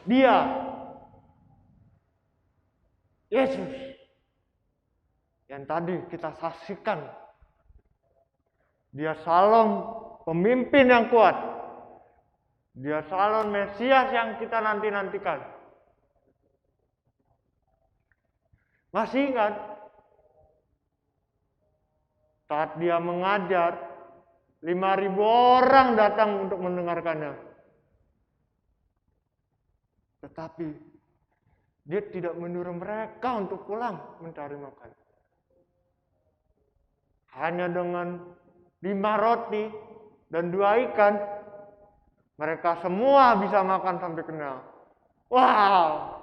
Dia, Yesus, yang tadi kita saksikan. Dia salon pemimpin yang kuat. Dia salon Mesias yang kita nanti-nantikan. Masih ingat? Saat dia mengajar, 5.000 orang datang untuk mendengarkannya. Tetapi dia tidak menyuruh mereka untuk pulang mencari makan. Hanya dengan 5 roti dan 2 ikan, mereka semua bisa makan sampai kenyang. Wow!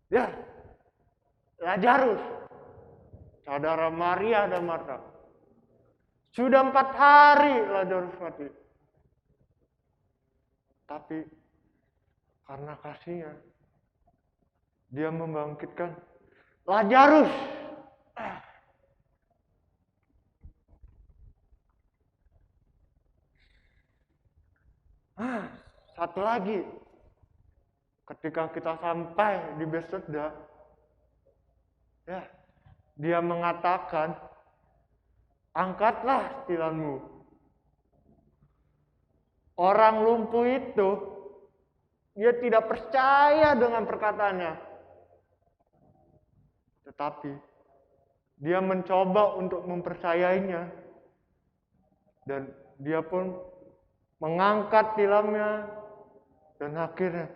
Ya, Lazarus, saudara Maria dan Marta. Sudah 4 hari Lazarus mati. Tapi karena kasihnya, dia membangkitkan Lazarus. Satu lagi, ketika kita sampai di Bethesda, ya, dia mengatakan, angkatlah tilammu. Orang lumpuh itu, dia tidak percaya dengan perkataannya. Tetapi, dia mencoba untuk mempercayainya. Dan dia pun mengangkat tilamnya. Dan akhirnya,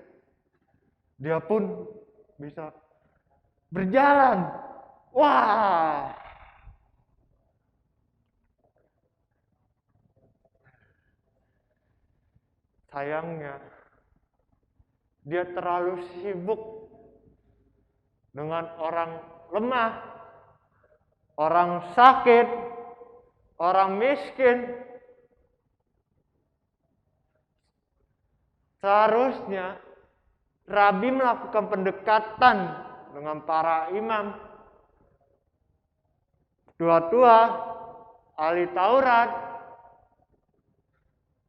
dia pun bisa berjalan. Wah! Sayangnya, dia terlalu sibuk dengan orang lemah, orang sakit, orang miskin. Seharusnya Rabi melakukan pendekatan dengan para imam, tua-tua, ahli Taurat.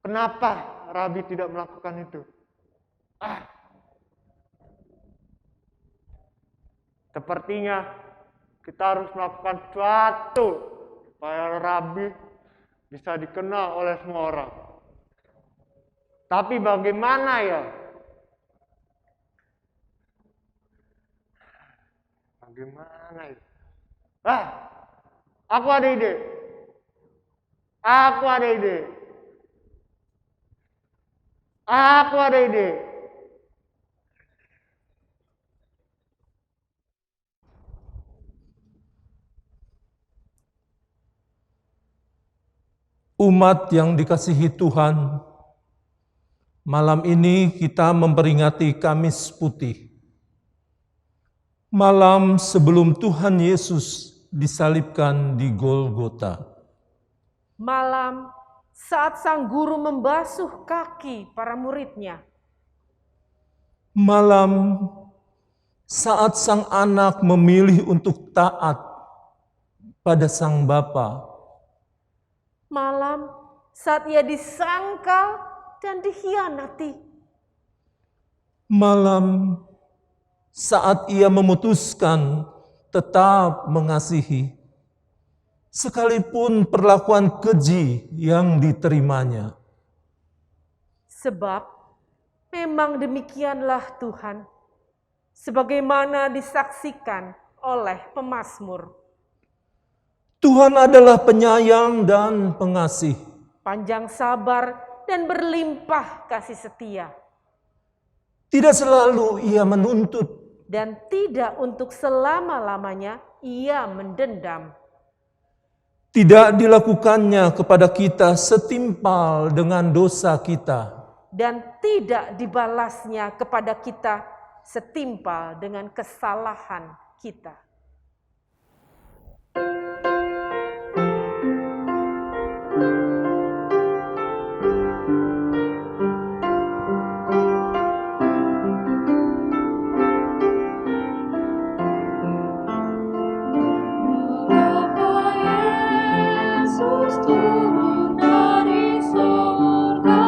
Kenapa Rabi tidak melakukan itu? Sepertinya kita harus melakukan sesuatu supaya Rabi bisa dikenal oleh semua orang. Tapi bagaimana ya? Bagaimana ya? Aku ada ide. Aku ada ide. Aku ada ide. Umat yang dikasihi Tuhan, malam ini kita memperingati Kamis Putih. Malam sebelum Tuhan Yesus disalibkan di Golgota. Malam saat sang guru membasuh kaki para muridnya. Malam saat sang anak memilih untuk taat pada sang bapa. Malam saat ia disangkal dan dikhianati. Malam saat ia memutuskan tetap mengasihi, sekalipun perlakuan keji yang diterimanya. Sebab memang demikianlah Tuhan, sebagaimana disaksikan oleh pemazmur. Tuhan adalah penyayang dan pengasih, panjang sabar dan berlimpah kasih setia. Tidak selalu ia menuntut, dan tidak untuk selama-lamanya ia mendendam. Tidak dilakukannya kepada kita setimpal dengan dosa kita, dan tidak dibalasnya kepada kita setimpal dengan kesalahan kita. Yesus turun dari surga.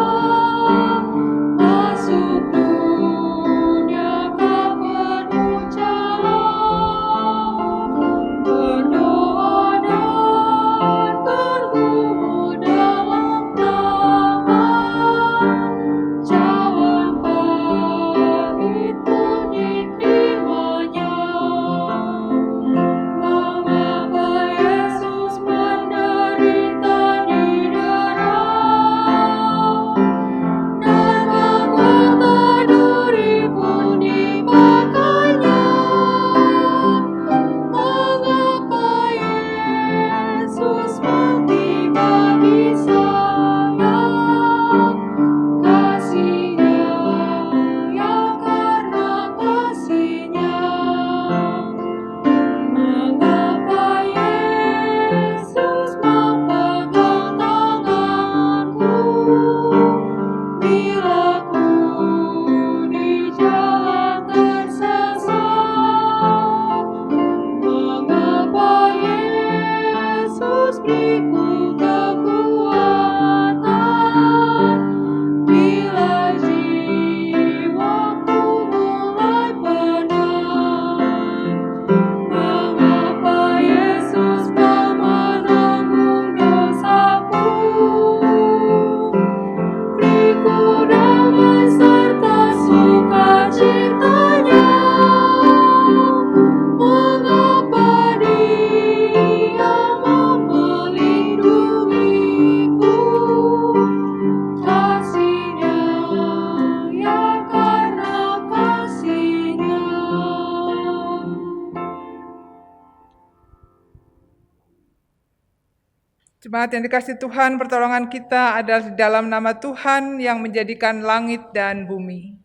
Jemaat yang dikasihi Tuhan, pertolongan kita adalah di dalam nama Tuhan yang menjadikan langit dan bumi.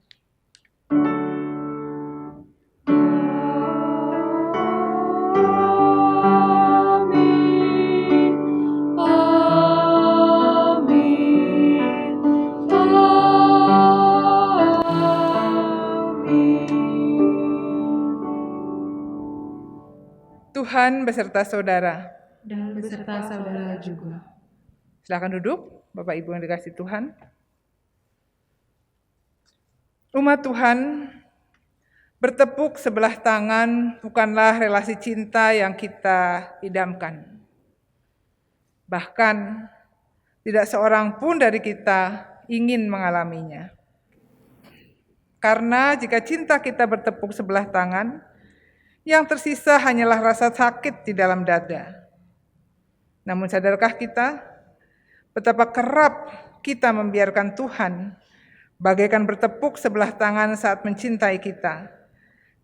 Tuhan beserta saudara. Dan beserta saudara juga. Silakan duduk, Bapak Ibu yang dikasihi Tuhan. Umat Tuhan, bertepuk sebelah tangan bukanlah relasi cinta yang kita idamkan. Bahkan, tidak seorang pun dari kita ingin mengalaminya. Karena jika cinta kita bertepuk sebelah tangan, yang tersisa hanyalah rasa sakit di dalam dada. Namun sadarkah kita betapa kerap kita membiarkan Tuhan bagaikan bertepuk sebelah tangan saat mencintai kita,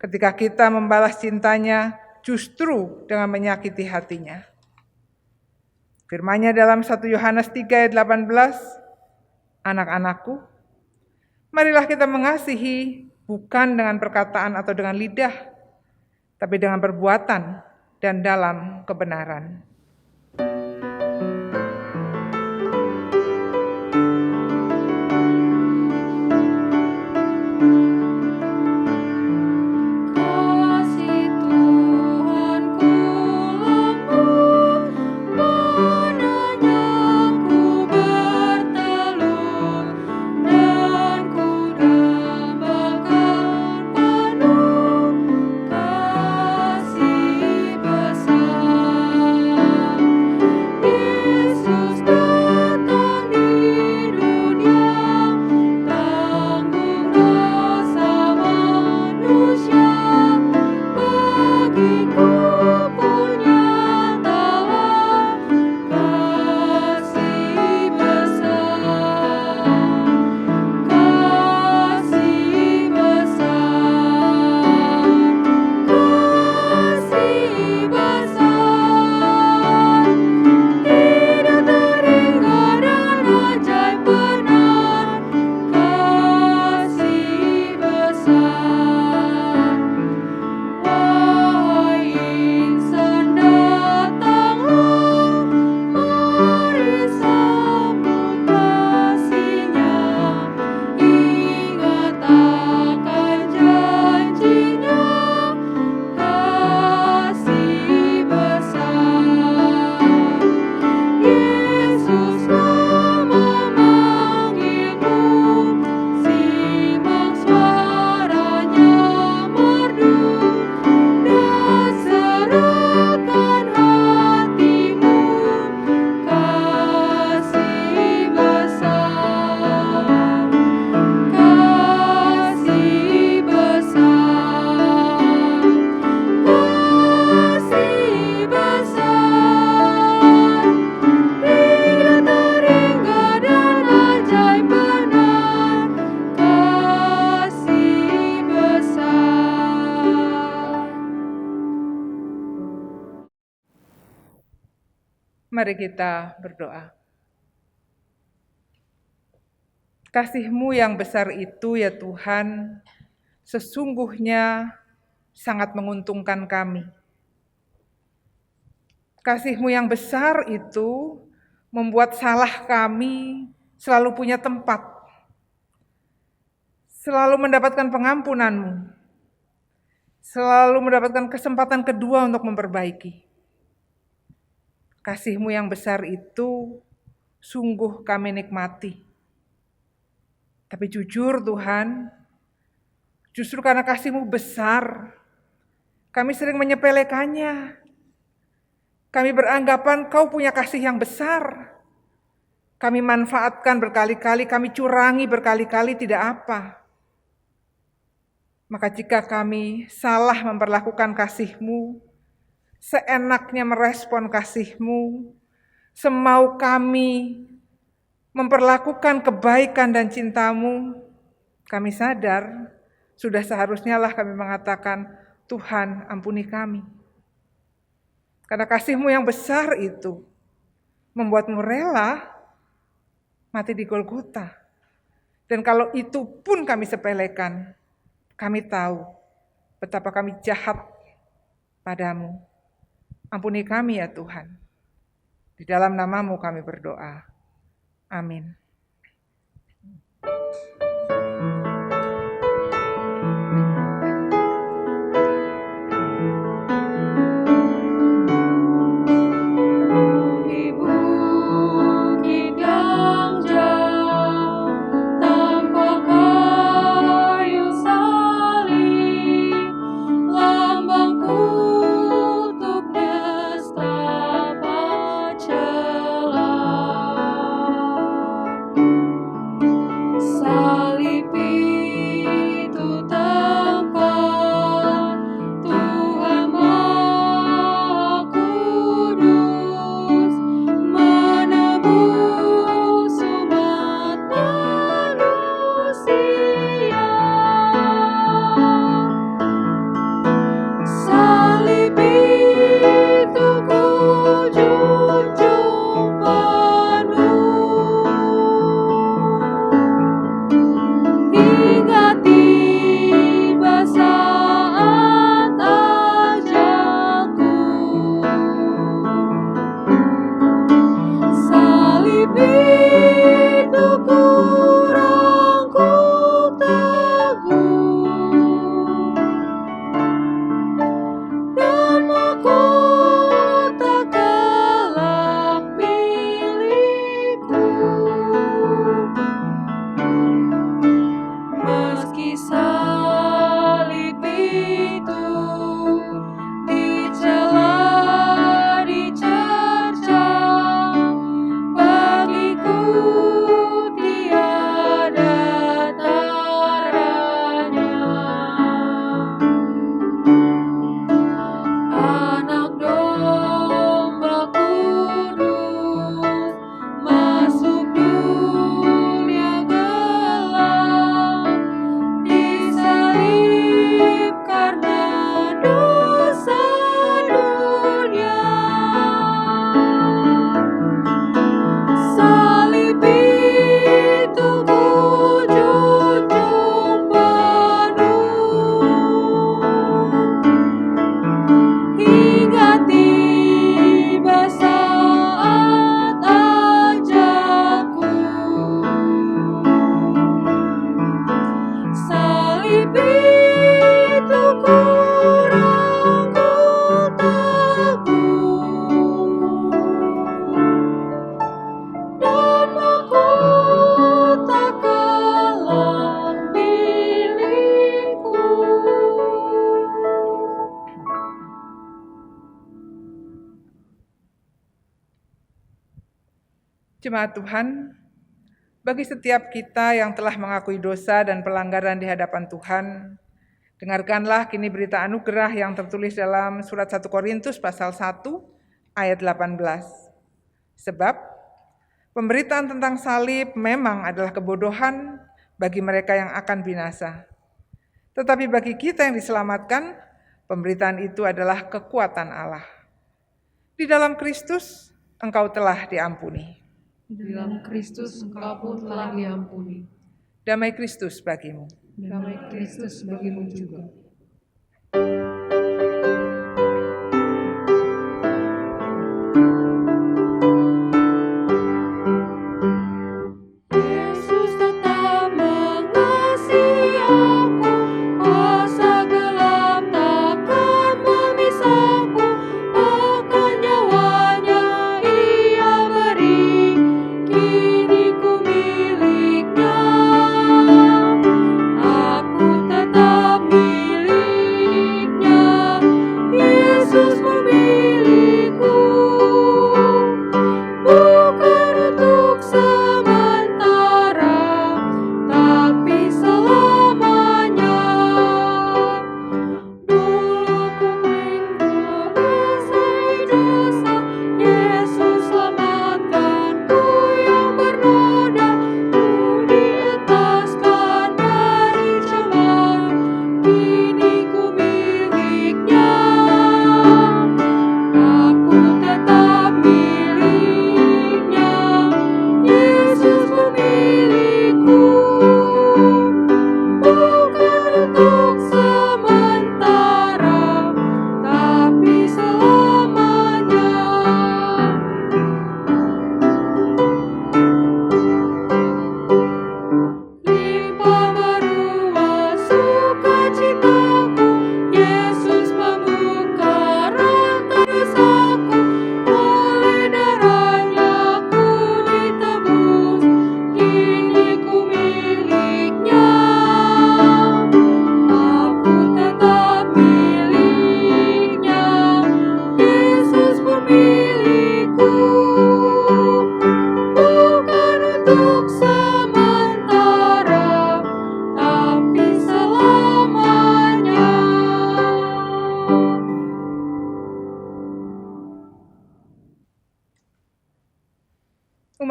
ketika kita membalas cintanya justru dengan menyakiti hatinya. Firman-Nya dalam 1 Yohanes 3 ayat 18, anak-anakku, marilah kita mengasihi bukan dengan perkataan atau dengan lidah, tapi dengan perbuatan dan dalam kebenaran. Mari kita berdoa. Kasih-Mu yang besar itu ya Tuhan, sesungguhnya sangat menguntungkan kami. Kasih-Mu yang besar itu membuat salah kami selalu punya tempat, selalu mendapatkan pengampunan-Mu, selalu mendapatkan kesempatan kedua untuk memperbaiki. Kasih-Mu yang besar itu sungguh kami nikmati. Tapi jujur Tuhan, justru karena kasih-Mu besar, kami sering menyepelekannya. Kami beranggapan Kau punya kasih yang besar. Kami manfaatkan berkali-kali, kami curangi berkali-kali, tidak apa. Maka jika kami salah memperlakukan kasih-Mu, seenaknya merespon kasih-Mu, semau kami memperlakukan kebaikan dan cinta-Mu, kami sadar sudah seharusnya lah kami mengatakan, Tuhan ampuni kami. Karena kasih-Mu yang besar itu membuatmu rela mati di Golgota. Dan kalau itu pun kami sepelekan, kami tahu betapa kami jahat padamu. Ampuni kami ya Tuhan. Di dalam nama-Mu kami berdoa. Amin. Jemaat Tuhan, bagi setiap kita yang telah mengakui dosa dan pelanggaran di hadapan Tuhan, dengarkanlah kini berita anugerah yang tertulis dalam surat 1 Korintus pasal 1 ayat 18. Sebab pemberitaan tentang salib memang adalah kebodohan bagi mereka yang akan binasa. Tetapi bagi kita yang diselamatkan, pemberitaan itu adalah kekuatan Allah. Di dalam Kristus engkau telah diampuni. Di dalam Kristus engkau pun telah diampuni. Damai Kristus bagimu. Damai Kristus bagimu juga. Aku tetap miliknya.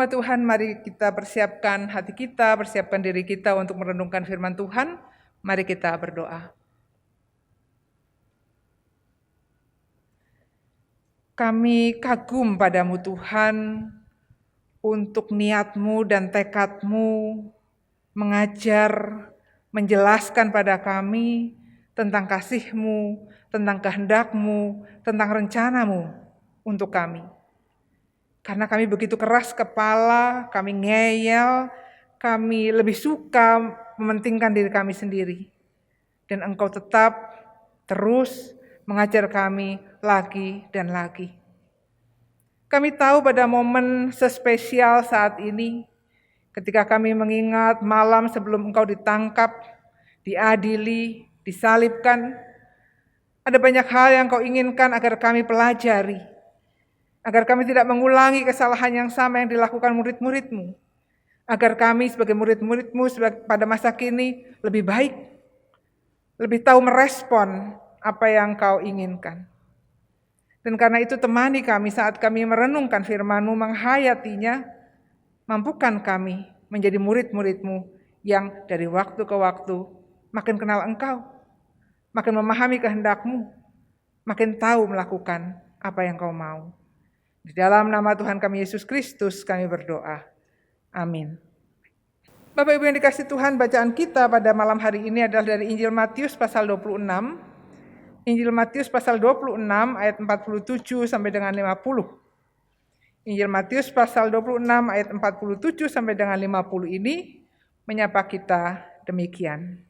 Hamba Tuhan, mari kita persiapkan hati kita, persiapkan diri kita untuk merenungkan firman Tuhan. Mari kita berdoa. Kami kagum padamu Tuhan untuk niat-Mu dan tekad-Mu mengajar, menjelaskan pada kami tentang kasih-Mu, tentang kehendak-Mu, tentang rencana-Mu untuk kami. Karena kami begitu keras kepala, kami ngeyel, kami lebih suka mementingkan diri kami sendiri. Dan Engkau tetap terus mengajar kami lagi dan lagi. Kami tahu pada momen sespesial saat ini, ketika kami mengingat malam sebelum Engkau ditangkap, diadili, disalibkan, ada banyak hal yang Kau inginkan agar kami pelajari, agar kami tidak mengulangi kesalahan yang sama yang dilakukan murid-murid-Mu, agar kami sebagai murid-murid-Mu pada masa kini lebih baik, lebih tahu merespon apa yang Kau inginkan. Dan karena itu temani kami saat kami merenungkan firman-Mu, menghayatinya, mampukan kami menjadi murid-murid-Mu yang dari waktu ke waktu makin kenal Engkau, makin memahami kehendak-Mu, makin tahu melakukan apa yang Kau mau. Di dalam nama Tuhan kami Yesus Kristus kami berdoa. Amin. Bapak Ibu yang dikasihi Tuhan, bacaan kita pada malam hari ini adalah dari Injil Matius pasal 26. Injil Matius pasal 26 ayat 47 sampai dengan 50. Injil Matius pasal 26 ayat 47 sampai dengan 50 ini menyapa kita demikian.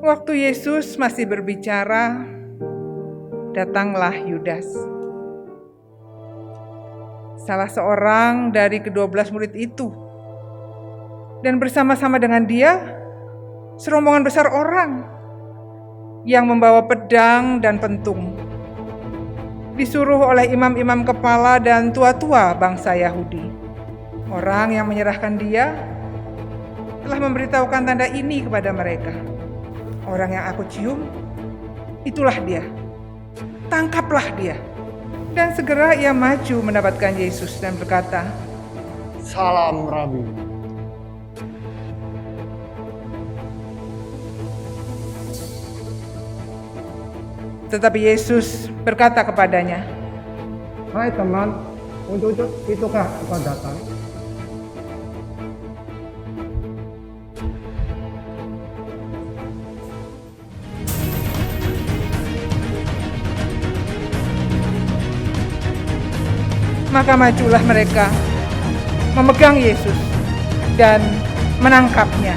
Waktu Yesus masih berbicara, datanglah Yudas, salah seorang dari ke-12 murid itu. Dan bersama-sama dengan dia, serombongan besar orang yang membawa pedang dan pentung. Disuruh oleh imam-imam kepala dan tua-tua bangsa Yahudi. Orang yang menyerahkan dia telah memberitahukan tanda ini kepada mereka. Orang yang aku cium, itulah dia. Tangkaplah dia. Dan segera ia maju mendapatkan Yesus dan berkata, Salam Rabi. Tetapi Yesus berkata kepadanya, Hai teman, untuk itukah engkau datang? Maka majulah mereka memegang Yesus dan menangkapnya.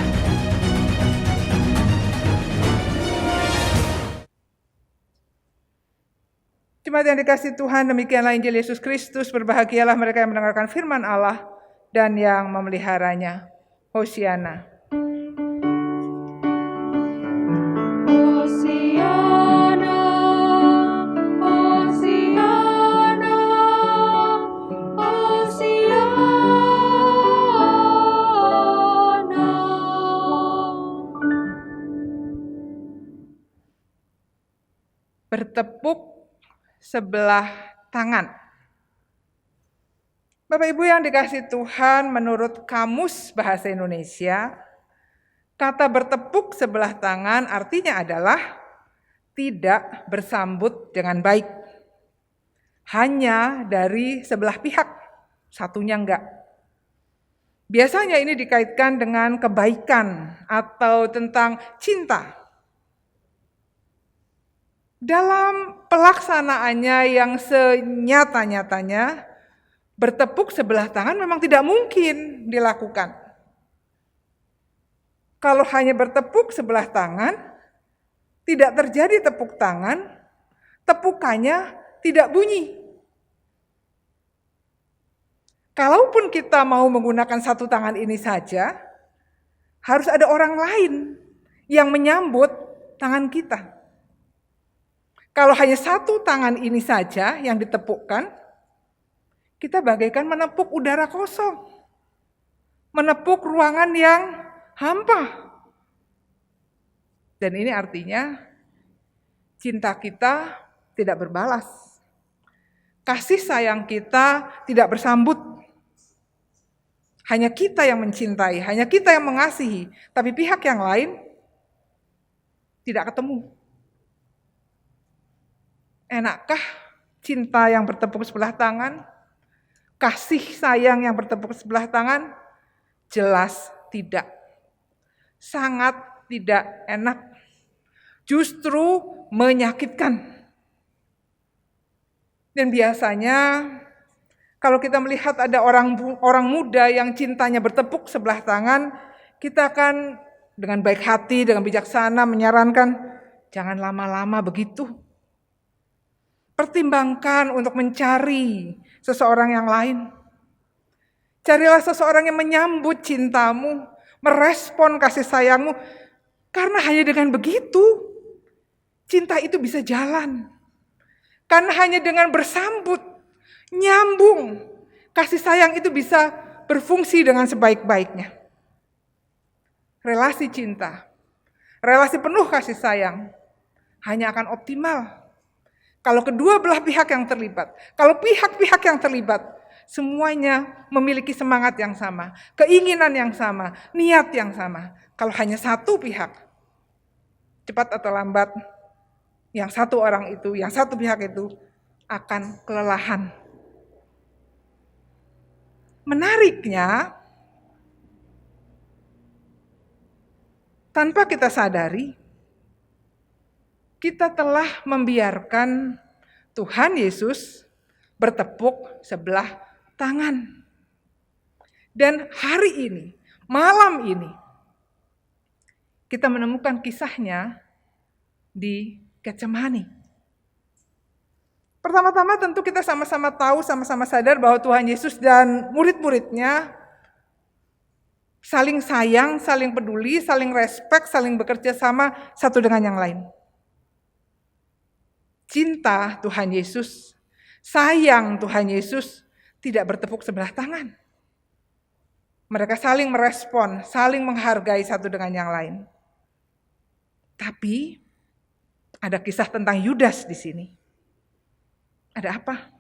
Jemaat yang dikasihi Tuhan, demikianlah Injil Yesus Kristus. Berbahagialah mereka yang mendengarkan firman Allah dan yang memeliharanya. Hosiana. Hosiana, Hosiana, Hosiana. Bertepuk sebelah tangan. Bapak Ibu yang dikasihi Tuhan, menurut Kamus Bahasa Indonesia, kata bertepuk sebelah tangan artinya adalah tidak bersambut dengan baik. Hanya dari sebelah pihak, satunya enggak. Biasanya ini dikaitkan dengan kebaikan atau tentang cinta. Dalam pelaksanaannya yang senyata-nyatanya, bertepuk sebelah tangan memang tidak mungkin dilakukan. Kalau hanya bertepuk sebelah tangan, tidak terjadi tepuk tangan, tepukannya tidak bunyi. Kalaupun kita mau menggunakan satu tangan ini saja, harus ada orang lain yang menyambut tangan kita. Kalau hanya satu tangan ini saja yang ditepukkan, kita bagaikan menepuk udara kosong, menepuk ruangan yang hampa. Dan ini artinya cinta kita tidak berbalas. Kasih sayang kita tidak bersambut. Hanya kita yang mencintai, hanya kita yang mengasihi, tapi pihak yang lain tidak ketemu. Enakkah cinta yang bertepuk sebelah tangan? Kasih sayang yang bertepuk sebelah tangan? Jelas tidak. Sangat tidak enak. Justru menyakitkan. Dan biasanya kalau kita melihat ada orang muda yang cintanya bertepuk sebelah tangan, kita akan dengan baik hati, dengan bijaksana menyarankan, jangan lama-lama begitu. Pertimbangkan untuk mencari seseorang yang lain. Carilah seseorang yang menyambut cintamu, merespon kasih sayangmu, karena hanya dengan begitu, cinta itu bisa jalan. Karena hanya dengan bersambut, nyambung, kasih sayang itu bisa berfungsi dengan sebaik-baiknya. Relasi cinta, relasi penuh kasih sayang, hanya akan optimal kalau kedua belah pihak yang terlibat, kalau pihak-pihak yang terlibat, semuanya memiliki semangat yang sama, keinginan yang sama, niat yang sama. Kalau hanya satu pihak, cepat atau lambat, yang satu orang itu, yang satu pihak itu akan kelelahan. Menariknya, tanpa kita sadari, kita telah membiarkan Tuhan Yesus bertepuk sebelah tangan. Dan hari ini, malam ini, kita menemukan kisahnya di Getsemani. Pertama-tama tentu kita sama-sama tahu, sama-sama sadar bahwa Tuhan Yesus dan murid-muridnya saling sayang, saling peduli, saling respek, saling bekerja sama satu dengan yang lain. Cinta Tuhan Yesus, sayang Tuhan Yesus tidak bertepuk sebelah tangan. Mereka saling merespon, saling menghargai satu dengan yang lain. Tapi ada kisah tentang Yudas di sini. Ada apa?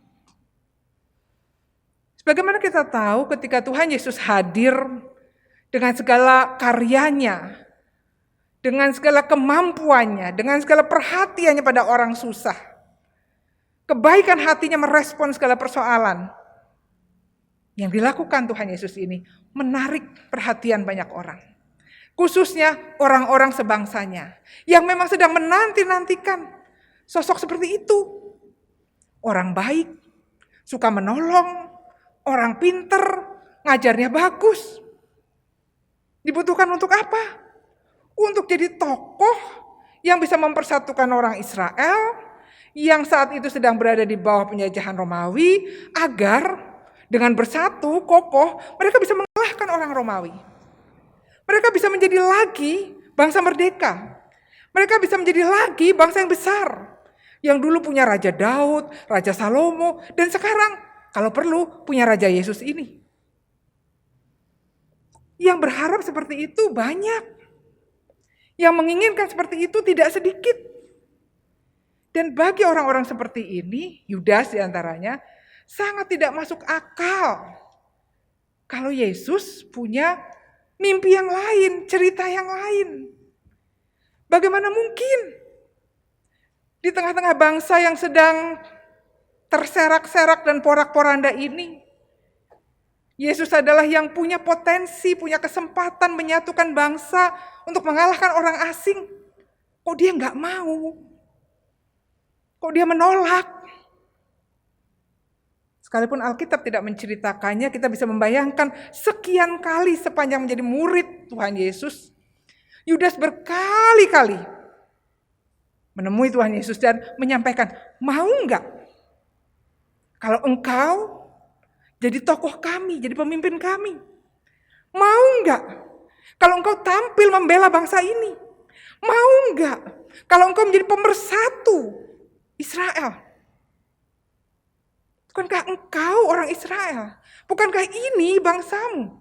Sebagaimana kita tahu ketika Tuhan Yesus hadir dengan segala karyanya, dengan segala kemampuannya, dengan segala perhatiannya pada orang susah. Kebaikan hatinya merespon segala persoalan. Yang dilakukan Tuhan Yesus ini menarik perhatian banyak orang. Khususnya orang-orang sebangsanya yang memang sedang menanti-nantikan sosok seperti itu. Orang baik, suka menolong, orang pinter, ngajarnya bagus. Dibutuhkan untuk apa? Untuk jadi tokoh yang bisa mempersatukan orang Israel yang saat itu sedang berada di bawah penjajahan Romawi, agar dengan bersatu, kokoh, mereka bisa mengalahkan orang Romawi. Mereka bisa menjadi lagi bangsa merdeka. Mereka bisa menjadi lagi bangsa yang besar. Yang dulu punya Raja Daud, Raja Salomo, dan sekarang kalau perlu punya Raja Yesus ini. Yang berharap seperti itu banyak. Yang menginginkan seperti itu tidak sedikit. Dan bagi orang-orang seperti ini, Yudas diantaranya, sangat tidak masuk akal. Kalau Yesus punya mimpi yang lain, cerita yang lain. Bagaimana mungkin di tengah-tengah bangsa yang sedang terserak-serak dan porak-poranda ini, Yesus adalah yang punya potensi, punya kesempatan menyatukan bangsa untuk mengalahkan orang asing. Kok dia nggak mau? Kok dia menolak? Sekalipun Alkitab tidak menceritakannya, kita bisa membayangkan sekian kali sepanjang menjadi murid Tuhan Yesus, Yudas berkali-kali menemui Tuhan Yesus dan menyampaikan, mau nggak kalau engkau jadi tokoh kami, jadi pemimpin kami? Mau nggak kalau engkau tampil membela bangsa ini? Mau nggak kalau engkau menjadi pemersatu Israel? Bukankah engkau orang Israel? Bukankah ini bangsamu?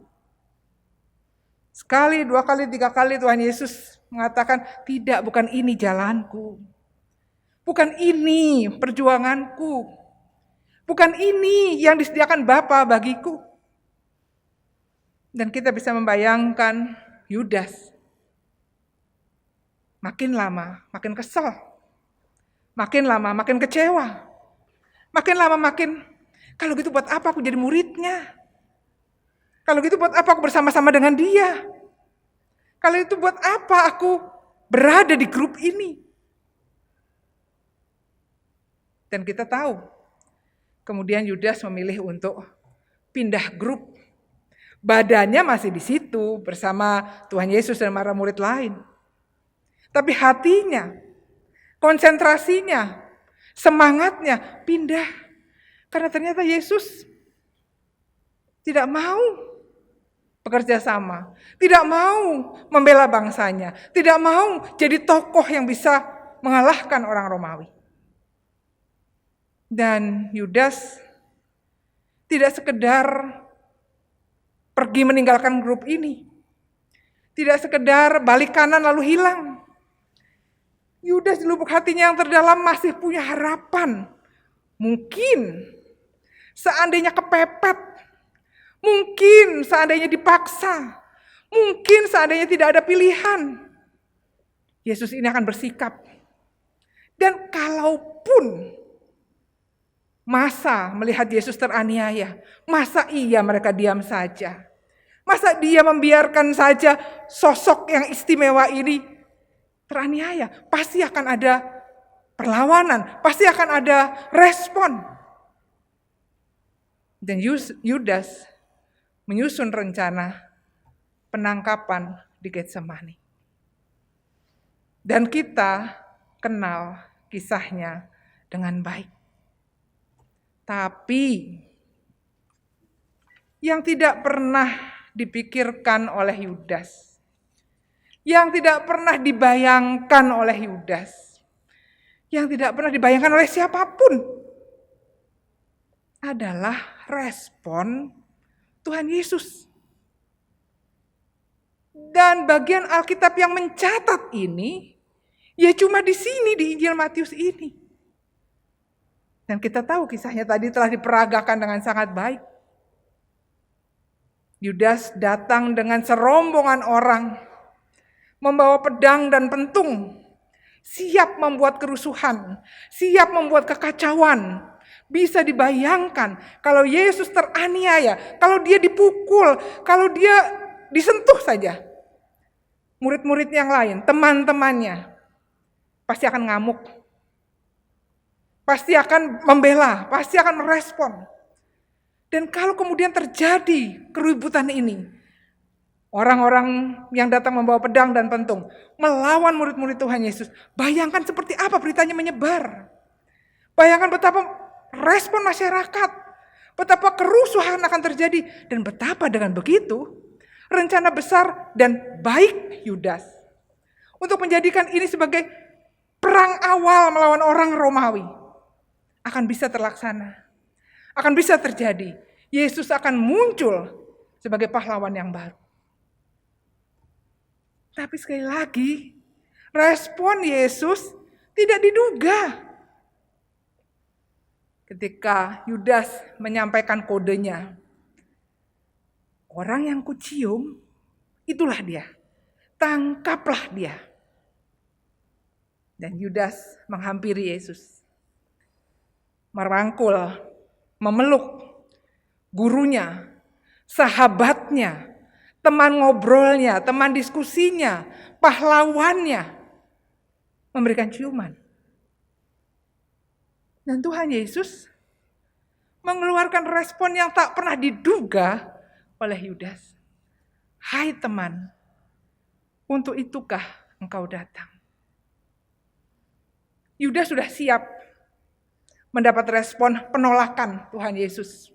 Sekali, dua kali, tiga kali Tuhan Yesus mengatakan, tidak, bukan ini jalanku. Bukan ini perjuanganku. Bukan ini yang disediakan Bapa bagiku. Dan kita bisa membayangkan Yudas. Makin lama, makin kesel. Makin lama, makin kecewa. Makin lama makin, kalau gitu buat apa aku jadi muridnya? Kalau gitu buat apa aku bersama-sama dengan dia? Kalau itu buat apa aku berada di grup ini? Dan kita tahu, kemudian Yudas memilih untuk pindah grup. Badannya masih di situ bersama Tuhan Yesus dan para murid lain. Tapi hatinya, konsentrasinya, semangatnya pindah. Karena ternyata Yesus tidak mau bekerja sama. Tidak mau membela bangsanya. Tidak mau jadi tokoh yang bisa mengalahkan orang Romawi. Dan Yudas tidak sekedar pergi meninggalkan grup ini. Tidak sekedar balik kanan lalu hilang. Yudas di lubuk hatinya yang terdalam masih punya harapan. Mungkin seandainya kepepet, mungkin seandainya dipaksa, mungkin seandainya tidak ada pilihan, Yesus ini akan bersikap. Dan kalaupun masa melihat Yesus teraniaya, masa iya mereka diam saja? Masa dia membiarkan saja sosok yang istimewa ini teraniaya? Pasti akan ada perlawanan, pasti akan ada respon. Dan Yudas menyusun rencana penangkapan di Getsemani. Dan kita kenal kisahnya dengan baik. Tapi yang tidak pernah dipikirkan oleh Yudas, yang tidak pernah dibayangkan oleh Yudas, yang tidak pernah dibayangkan oleh siapapun adalah respon Tuhan Yesus. Dan bagian Alkitab yang mencatat ini, ya cuma di sini di Injil Matius ini. Dan kita tahu kisahnya tadi telah diperagakan dengan sangat baik. Yudas datang dengan serombongan orang, membawa pedang dan pentung, siap membuat kerusuhan, siap membuat kekacauan. Bisa dibayangkan kalau Yesus teraniaya, kalau dia dipukul, kalau dia disentuh saja. Murid-murid yang lain, teman-temannya, pasti akan ngamuk. Pasti akan membela, pasti akan merespon. Dan kalau kemudian terjadi keributan ini, orang-orang yang datang membawa pedang dan pentung melawan murid-murid Tuhan Yesus, bayangkan seperti apa beritanya menyebar. Bayangkan betapa respon masyarakat, betapa kerusuhan akan terjadi, dan betapa dengan begitu rencana besar dan baik Yudas untuk menjadikan ini sebagai perang awal melawan orang Romawi akan bisa terlaksana, akan bisa terjadi. Yesus akan muncul sebagai pahlawan yang baru. Tapi sekali lagi, respon Yesus tidak diduga. Ketika Yudas menyampaikan kodenya, orang yang kucium, itulah dia. Tangkaplah dia. Dan Yudas menghampiri Yesus. Merangkul, memeluk gurunya, sahabatnya, teman ngobrolnya, teman diskusinya, pahlawannya, memberikan ciuman. Dan Tuhan Yesus mengeluarkan respon yang tak pernah diduga oleh Yudas. Hai teman, untuk itukah engkau datang? Yudas sudah siap mendapat respon penolakan Tuhan Yesus.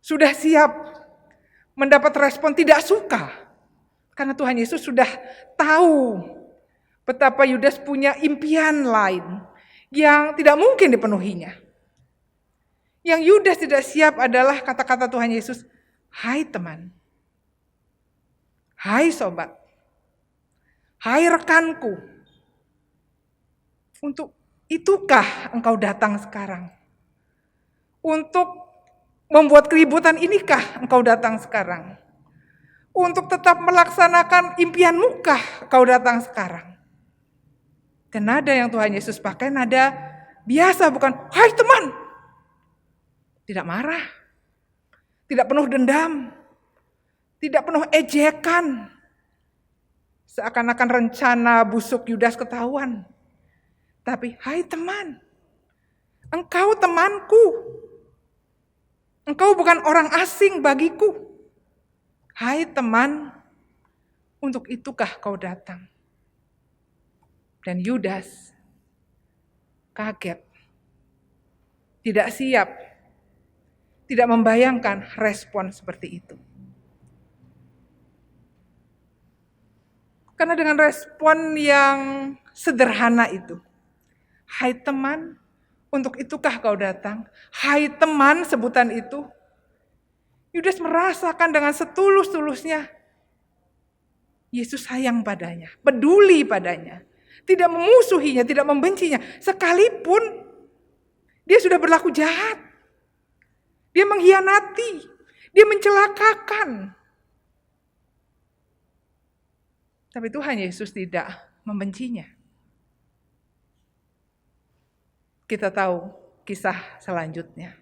Sudah siap mendapat respon tidak suka. Karena Tuhan Yesus sudah tahu betapa Yudas punya impian lain yang tidak mungkin dipenuhinya. Yang Yudas tidak siap adalah kata-kata Tuhan Yesus, hai teman, hai sobat, hai rekanku, untuk itukah engkau datang sekarang? Untuk membuat keributan inikah engkau datang sekarang? Untuk tetap melaksanakan impianmu kah engkau datang sekarang? Dan nada yang Tuhan Yesus pakai nada biasa, bukan hai teman. Tidak marah, tidak penuh dendam, tidak penuh ejekan. Seakan-akan rencana busuk Yudas ketahuan. Tapi hai teman, engkau temanku. Engkau bukan orang asing bagiku. Hai teman, untuk itukah kau datang? Dan Yudas kaget, tidak siap, tidak membayangkan respon seperti itu. Karena dengan respon yang sederhana itu, hai teman, untuk itukah kau datang? Hai teman, sebutan itu, Yudas merasakan dengan setulus-tulusnya, Yesus sayang padanya, peduli padanya, tidak memusuhinya, tidak membencinya, sekalipun dia sudah berlaku jahat. Dia mengkhianati, dia mencelakakan. Tapi Tuhan Yesus tidak membencinya. Kita tahu kisah selanjutnya.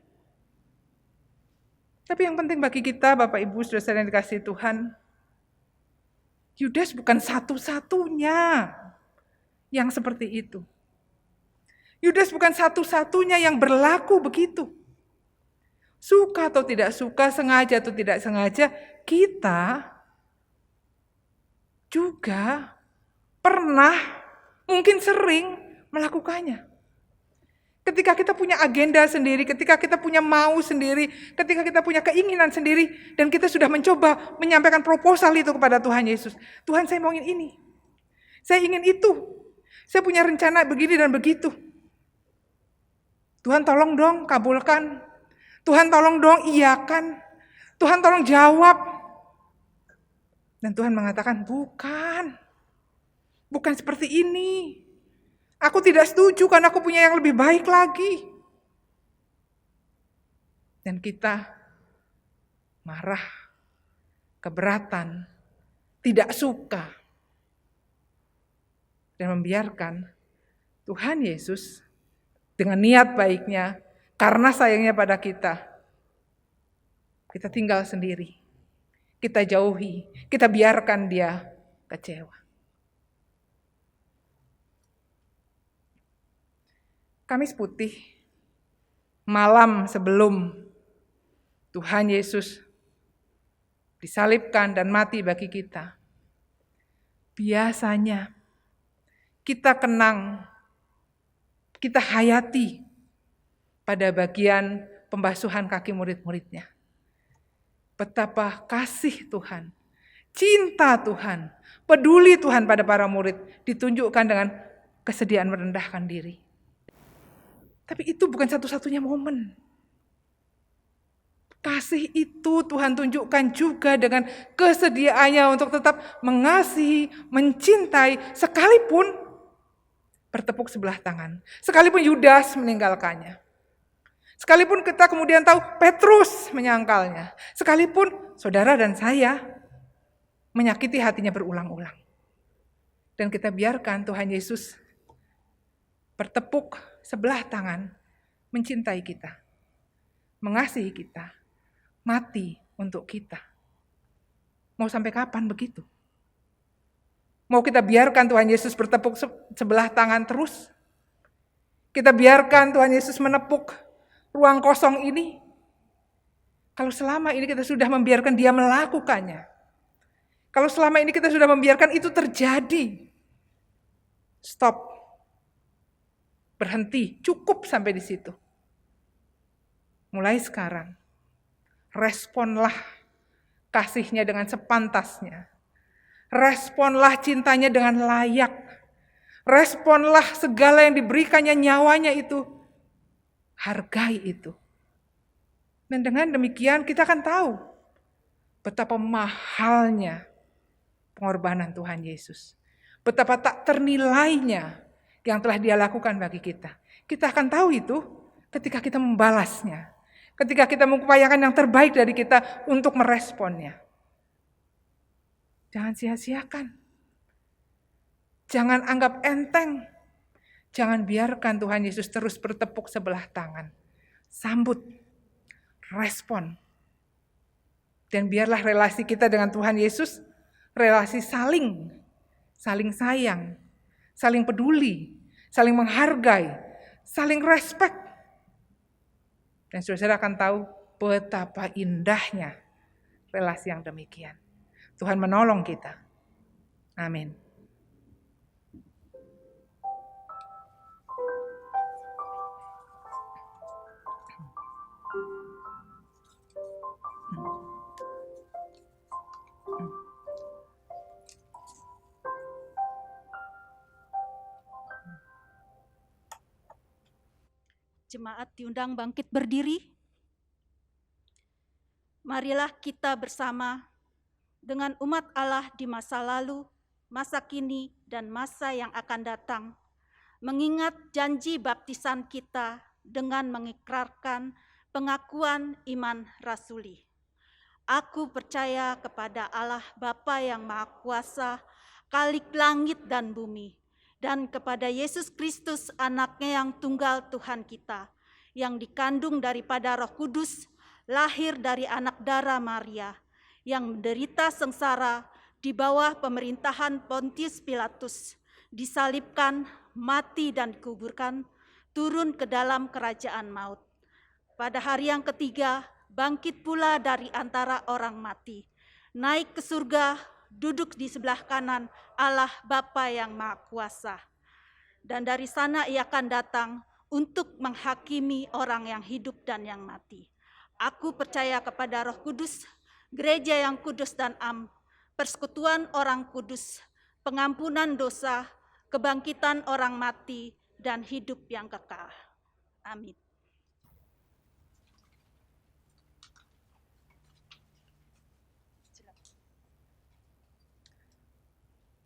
Tapi yang penting bagi kita, Bapak Ibu, saudara yang dikasihi Tuhan, Yudas bukan satu-satunya yang seperti itu. Yudas bukan satu-satunya yang berlaku begitu. Suka atau tidak suka, sengaja atau tidak sengaja, kita juga pernah, mungkin sering melakukannya. Ketika kita punya agenda sendiri, ketika kita punya mau sendiri, ketika kita punya keinginan sendiri, dan kita sudah mencoba menyampaikan proposal itu kepada Tuhan Yesus. Tuhan, saya mau ini, saya ingin itu, saya punya rencana begini dan begitu. Tuhan tolong dong kabulkan. Tuhan tolong dong iyakan. Tuhan tolong jawab. Dan Tuhan mengatakan, bukan seperti ini. Aku tidak setuju karena aku punya yang lebih baik lagi. Dan kita marah, keberatan, tidak suka. Dan membiarkan Tuhan Yesus dengan niat baiknya, karena sayangnya pada kita tinggal sendiri. Kita jauhi, kita biarkan dia kecewa. Kamis Putih, malam sebelum Tuhan Yesus disalibkan dan mati bagi kita, biasanya kita kenang, kita hayati pada bagian pembasuhan kaki murid-muridnya. Betapa kasih Tuhan, cinta Tuhan, peduli Tuhan pada para murid ditunjukkan dengan kesediaan merendahkan diri. Tapi itu bukan satu-satunya momen. Kasih itu Tuhan tunjukkan juga dengan kesediaannya untuk tetap mengasihi, mencintai, sekalipun bertepuk sebelah tangan. Sekalipun Yudas meninggalkannya. Sekalipun kita kemudian tahu Petrus menyangkalnya. Sekalipun saudara dan saya menyakiti hatinya berulang-ulang. Dan kita biarkan Tuhan Yesus bertepuk sebelah tangan, mencintai kita, mengasihi kita, mati untuk kita. Mau sampai kapan begitu? Mau kita biarkan Tuhan Yesus bertepuk sebelah tangan terus? Kita biarkan Tuhan Yesus menepuk ruang kosong ini? Kalau selama ini kita sudah membiarkan Dia melakukannya, kalau selama ini kita sudah membiarkan itu terjadi, stop, berhenti, cukup sampai di situ. Mulai sekarang, responlah kasih-Nya dengan sepantasnya. Responlah cintanya dengan layak. Responlah segala yang diberikannya nyawanya itu. Hargai itu. Dan dengan demikian kita akan tahu betapa mahalnya pengorbanan Tuhan Yesus. Betapa tak ternilainya yang telah Dia lakukan bagi kita. Kita akan tahu itu ketika kita membalasnya. Ketika kita mengupayakan yang terbaik dari kita untuk meresponnya. Jangan sia-siakan. Jangan anggap enteng. Jangan biarkan Tuhan Yesus terus bertepuk sebelah tangan. Sambut. Respon. Dan biarlah relasi kita dengan Tuhan Yesus, relasi saling sayang, saling peduli, saling menghargai, saling respect. Dan saudara akan tahu betapa indahnya relasi yang demikian. Tuhan menolong kita. Amin. Jemaat diundang bangkit berdiri. Marilah kita bersama dengan umat Allah di masa lalu, masa kini, dan masa yang akan datang, mengingat janji baptisan kita dengan mengikrarkan pengakuan iman rasuli. Aku percaya kepada Allah Bapa yang Maha Kuasa, Khalik langit dan bumi, dan kepada Yesus Kristus anaknya yang tunggal Tuhan kita, yang dikandung daripada Roh Kudus, lahir dari anak darah Maria, yang menderita sengsara di bawah pemerintahan Pontius Pilatus, disalibkan, mati dan dikuburkan, turun ke dalam kerajaan maut. Pada hari yang ketiga, bangkit pula dari antara orang mati, naik ke surga, duduk di sebelah kanan Allah Bapa yang Maha Kuasa. Dan dari sana Ia akan datang untuk menghakimi orang yang hidup dan yang mati. Aku percaya kepada Roh Kudus, gereja yang kudus dan am, persekutuan orang kudus, pengampunan dosa, kebangkitan orang mati, dan hidup yang kekal. Amin.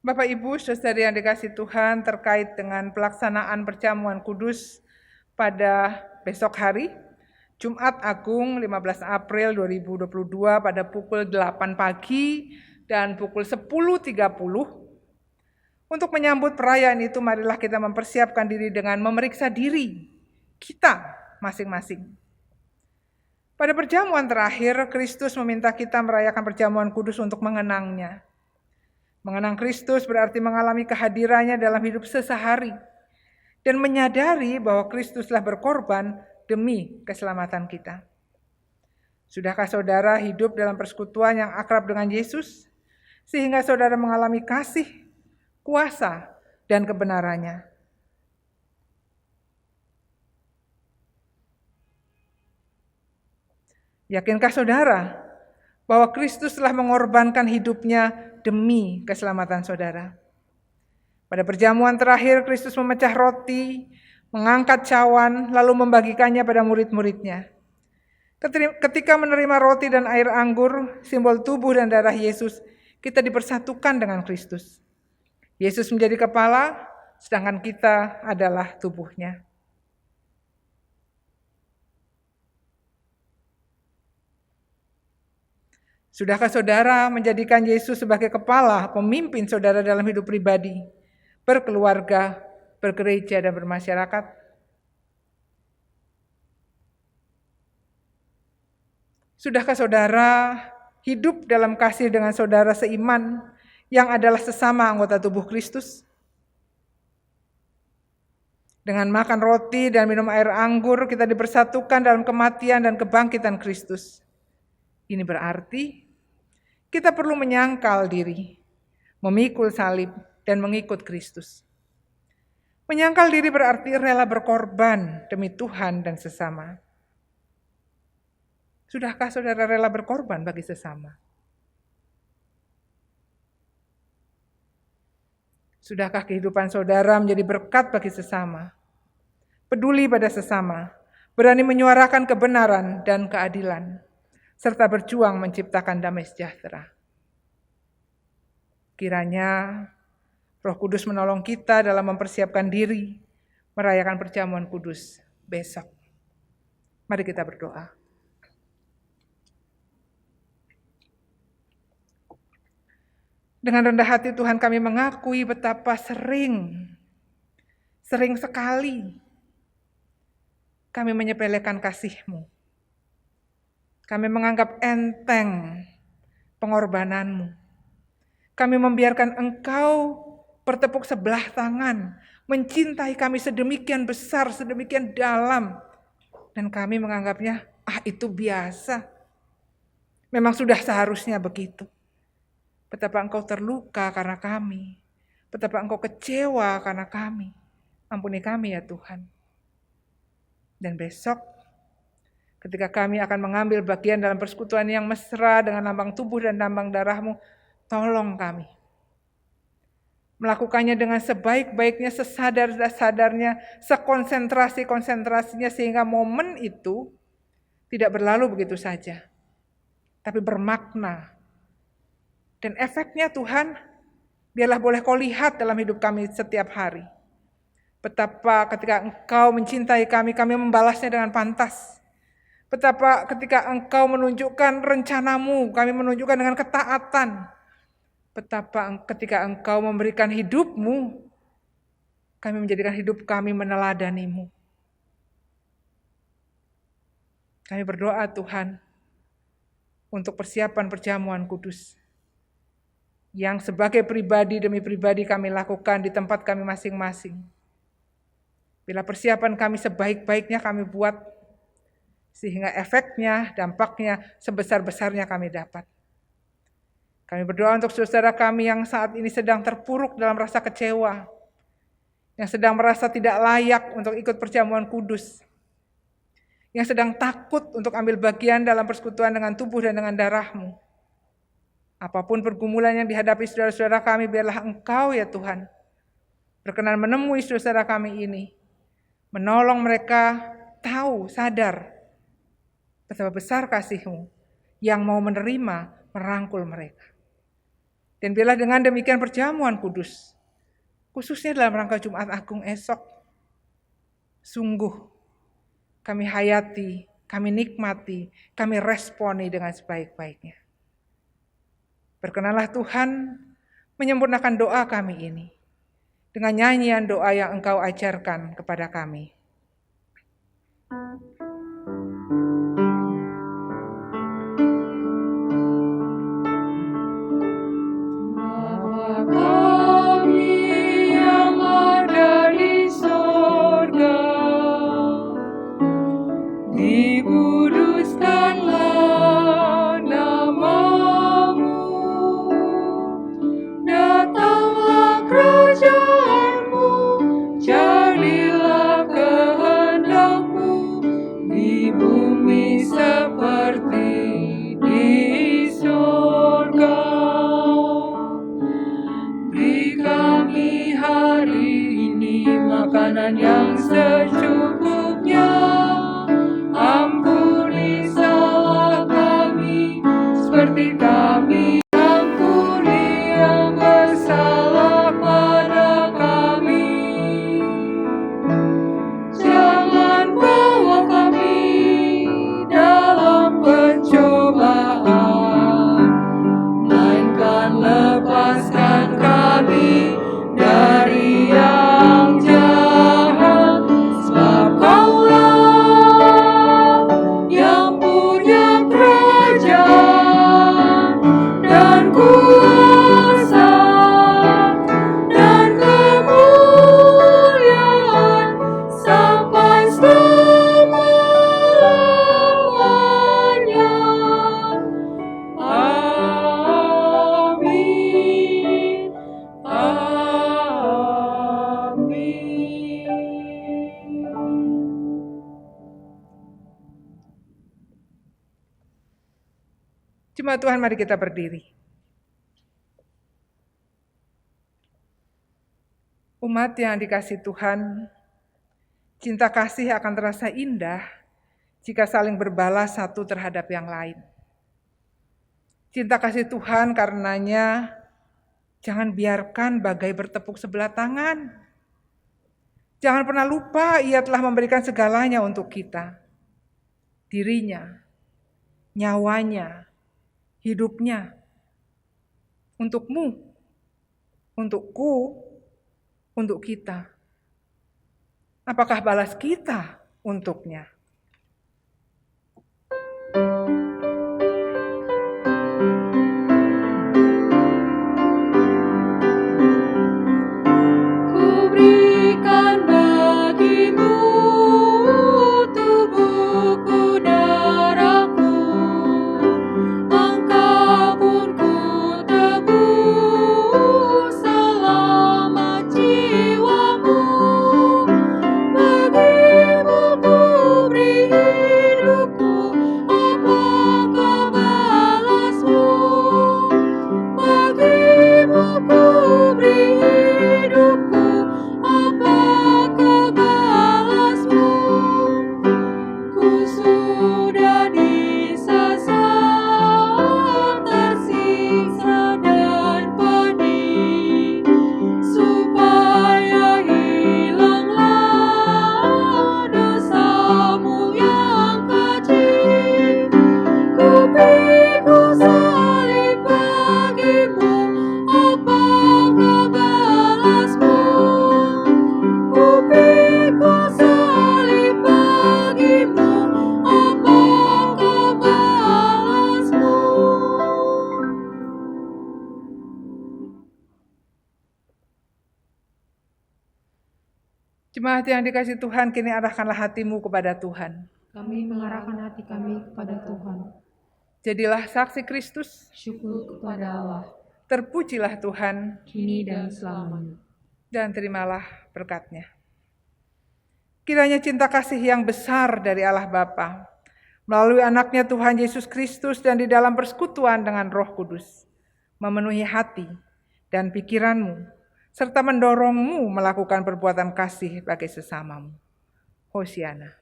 Bapak Ibu, saudari yang dikasihi Tuhan, terkait dengan pelaksanaan perjamuan kudus pada besok hari, Jumat Agung 15 April 2022 pada pukul 8 pagi dan pukul 10.30. Untuk menyambut perayaan itu, marilah kita mempersiapkan diri dengan memeriksa diri kita masing-masing. Pada perjamuan terakhir, Kristus meminta kita merayakan perjamuan kudus untuk mengenangnya. Mengenang Kristus berarti mengalami kehadirannya dalam hidup sehari dan menyadari bahwa Kristus telah berkorban demi keselamatan kita. Sudahkah saudara hidup dalam persekutuan yang akrab dengan Yesus sehingga saudara mengalami kasih, kuasa, dan kebenarannya? Yakinkah saudara bahwa Kristus telah mengorbankan hidupnya demi keselamatan saudara? Pada perjamuan terakhir, Kristus memecah roti, mengangkat cawan, lalu membagikannya pada murid-muridnya. Ketika menerima roti dan air anggur, simbol tubuh dan darah Yesus, kita dipersatukan dengan Kristus. Yesus menjadi kepala, sedangkan kita adalah tubuhnya. Sudahkah saudara menjadikan Yesus sebagai kepala, pemimpin saudara dalam hidup pribadi, berkeluarga, bergereja, dan bermasyarakat? Sudahkah saudara hidup dalam kasih dengan saudara seiman yang adalah sesama anggota tubuh Kristus? Dengan makan roti dan minum air anggur, kita dipersatukan dalam kematian dan kebangkitan Kristus. Ini berarti kita perlu menyangkal diri, memikul salib, dan mengikut Kristus. Menyangkal diri berarti rela berkorban demi Tuhan dan sesama. Sudahkah saudara rela berkorban bagi sesama? Sudahkah kehidupan saudara menjadi berkat bagi sesama? Peduli pada sesama, berani menyuarakan kebenaran dan keadilan, serta berjuang menciptakan damai sejahtera. Kiranya Roh Kudus menolong kita dalam mempersiapkan diri merayakan perjamuan kudus besok. Mari kita berdoa. Dengan rendah hati Tuhan, kami mengakui betapa sering sekali kami menyepelekan kasih-Mu. Kami menganggap enteng pengorbanan-Mu. Kami membiarkan Engkau bertepuk sebelah tangan, mencintai kami sedemikian besar, sedemikian dalam. Dan kami menganggapnya, itu biasa. Memang sudah seharusnya begitu. Betapa Engkau terluka karena kami. Betapa Engkau kecewa karena kami. Ampuni kami ya Tuhan. Dan besok, ketika kami akan mengambil bagian dalam persekutuan yang mesra dengan lambang tubuh dan lambang darah-Mu, tolong kami melakukannya dengan sebaik-baiknya, sesadar-sadarnya, sekonsentrasi-konsentrasinya, sehingga momen itu tidak berlalu begitu saja, tapi bermakna. Dan efeknya Tuhan, biarlah boleh Kau lihat dalam hidup kami setiap hari. Betapa ketika Engkau mencintai kami, kami membalasnya dengan pantas. Betapa ketika Engkau menunjukkan rencana-Mu, kami menunjukkan dengan ketaatan. Betapa ketika Engkau memberikan hidup-Mu, kami menjadikan hidup kami meneladani-Mu. Kami berdoa Tuhan, untuk persiapan perjamuan kudus, yang sebagai pribadi demi pribadi kami lakukan di tempat kami masing-masing. Bila persiapan kami sebaik-baiknya kami buat, sehingga efeknya, dampaknya sebesar-besarnya kami dapat. Kami berdoa untuk saudara kami yang saat ini sedang terpuruk dalam rasa kecewa, yang sedang merasa tidak layak untuk ikut perjamuan kudus, yang sedang takut untuk ambil bagian dalam persekutuan dengan tubuh dan dengan darah-Mu. Apapun pergumulan yang dihadapi saudara-saudara kami, biarlah Engkau ya Tuhan berkenan menemui saudara kami ini, menolong mereka tahu, sadar betapa besar kasih-Mu yang mau menerima, merangkul mereka. Dan biarlah dengan demikian perjamuan kudus, khususnya dalam rangka Jumat Agung esok, sungguh kami hayati, kami nikmati, kami responi dengan sebaik-baiknya. Berkenanlah Tuhan menyempurnakan doa kami ini dengan nyanyian doa yang Engkau ajarkan kepada kami. Makanan yang secukupnya, Jemaat Tuhan, mari kita berdiri. Umat yang dikasihi Tuhan, cinta kasih akan terasa indah jika saling berbalas satu terhadap yang lain. Cinta kasih Tuhan karenanya jangan biarkan bagai bertepuk sebelah tangan. Jangan pernah lupa Ia telah memberikan segalanya untuk kita. Dirinya, nyawanya, hidupnya. Untukmu, untukku, untuk kita. Apakah balas kita untuknya? Kuberikan bagimu tubuhku, darahku, engkau pun ku tebus selama jiwamu. Bagimu ku beri hidupku, apakah balasmu? Bagimu ku beri hidupku, apakah balasmu? Ku sudah disasar, tersiksa dan pedih, supaya hilanglah dosamu yang keji. Ku pikul salib bagimu, apakah balasmu? Ku pikul salib bagimu, apakah balasmu? Jemaat yang dikasihi Tuhan, kini arahkanlah hatimu kepada Tuhan. Kami mengarahkan hati kami kepada Tuhan. Jadilah saksi Kristus, Syukur kepada Allah, terpujilah Tuhan, kini dan selamanya. dan terimalah berkat-Nya. Kiranya cinta kasih yang besar dari Allah Bapa, melalui anaknya Tuhan Yesus Kristus dan di dalam persekutuan dengan Roh Kudus, memenuhi hati dan pikiranmu, serta mendorongmu melakukan perbuatan kasih bagi sesamamu. Hosiana.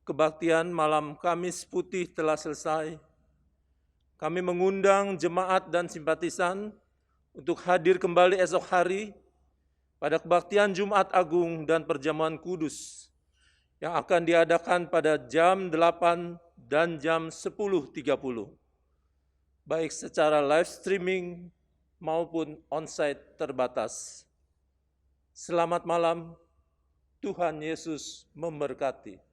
Kebaktian malam Kamis Putih telah selesai. Kami mengundang jemaat dan simpatisan untuk hadir kembali esok hari pada kebaktian Jumat Agung dan Perjamuan Kudus yang akan diadakan pada jam 8 dan jam 10.30, baik secara live streaming maupun onsite terbatas. Selamat malam, Tuhan Yesus memberkati.